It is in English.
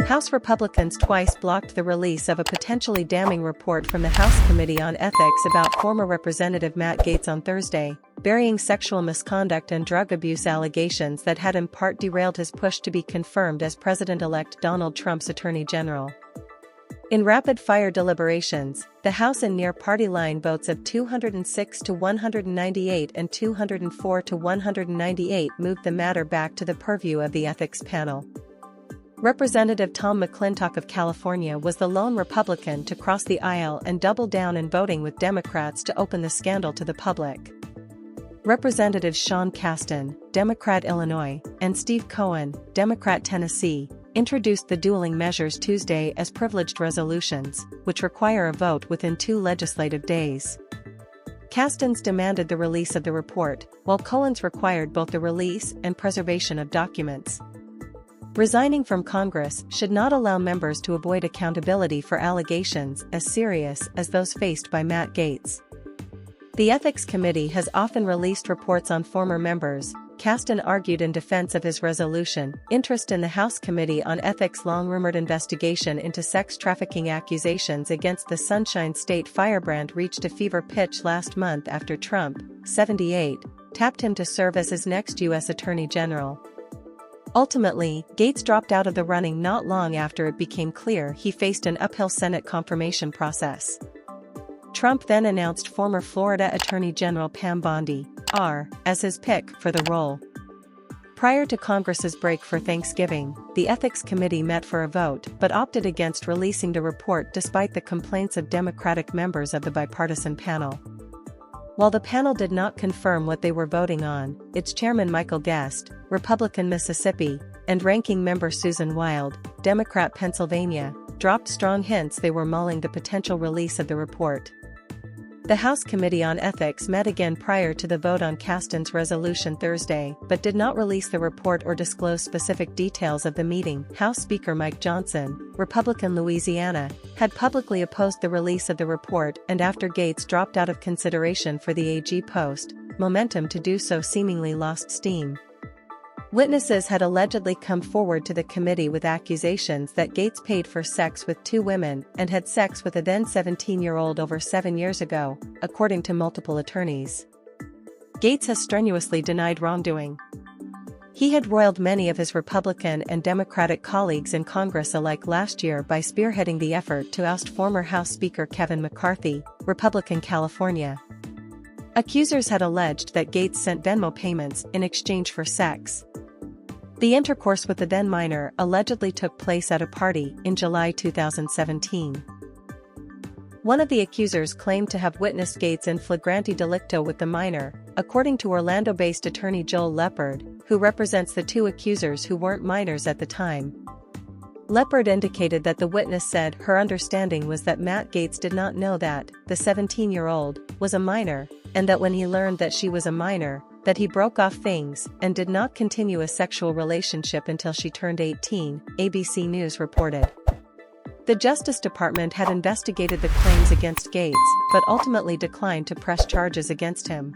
House Republicans twice blocked the release of a potentially damning report from the House Committee on Ethics about former Representative Matt Gaetz on Thursday, burying sexual misconduct and drug abuse allegations that had in part derailed his push to be confirmed as President-elect Donald Trump's Attorney General. In rapid-fire deliberations, the House in near-party line votes of 206 to 198 and 204 to 198 moved the matter back to the purview of the ethics panel. Representative McClintock of California was the lone Republican to cross the aisle and double down in voting with Democrats to open the scandal to the public. Representatives Casten, Democrat Illinois, and Steve Cohen, Democrat Tennessee, introduced the dueling measures Tuesday as privileged resolutions, which require a vote within 2 legislative days. Casten's demanded the release of the report, while Cohen's required both the release and preservation of documents. Resigning from Congress should not allow members to avoid accountability for allegations as serious as those faced by Matt Gaetz. The Ethics Committee has often released reports on former members. Casten argued in defense of his resolution. Interest in the House Committee on Ethics' long-rumored investigation into sex trafficking accusations against the Sunshine State firebrand reached a fever pitch last month after Trump, 78, tapped him to serve as his next U.S. Attorney General. Ultimately, Gaetz dropped out of the running not long after it became clear he faced an uphill Senate confirmation process. Trump then announced former Florida Attorney General Pam Bondi, R., as his pick for the role. Prior to Congress's break for Thanksgiving, the Ethics Committee met for a vote but opted against releasing the report despite the complaints of Democratic members of the bipartisan panel. While the panel did not confirm what they were voting on, its chairman Michael Gaetz, Republican Mississippi, and ranking member Susan Wild, Democrat Pennsylvania, dropped strong hints they were mulling the potential release of the report. The House Committee on Ethics met again prior to the vote on Casten's resolution Thursday, but did not release the report or disclose specific details of the meeting. House Speaker Mike Johnson, Republican Louisiana, had publicly opposed the release of the report, and after Gaetz dropped out of consideration for the AG post, momentum to do so seemingly lost steam. Witnesses had allegedly come forward to the committee with accusations that Gaetz paid for sex with 2 women and had sex with a then 17-year-old over 7 years ago, according to multiple attorneys. Gaetz has strenuously denied wrongdoing. He had roiled many of his Republican and Democratic colleagues in Congress alike last year by spearheading the effort to oust former House Speaker Kevin McCarthy, Republican California. Accusers had alleged that Gaetz sent Venmo payments in exchange for sex. The intercourse with the then minor allegedly took place at a party in July 2017. One of the accusers claimed to have witnessed Gaetz in flagrante delicto with the minor, according to Orlando-based attorney Joel Leopard, who represents the 2 accusers who weren't minors at the time. Leopard indicated that the witness said her understanding was that Matt Gaetz did not know that the 17-year-old was a minor, and that when he learned that she was a minor, that he broke off things and did not continue a sexual relationship until she turned 18, ABC News reported. The Justice Department had investigated the claims against Gaetz, but ultimately declined to press charges against him.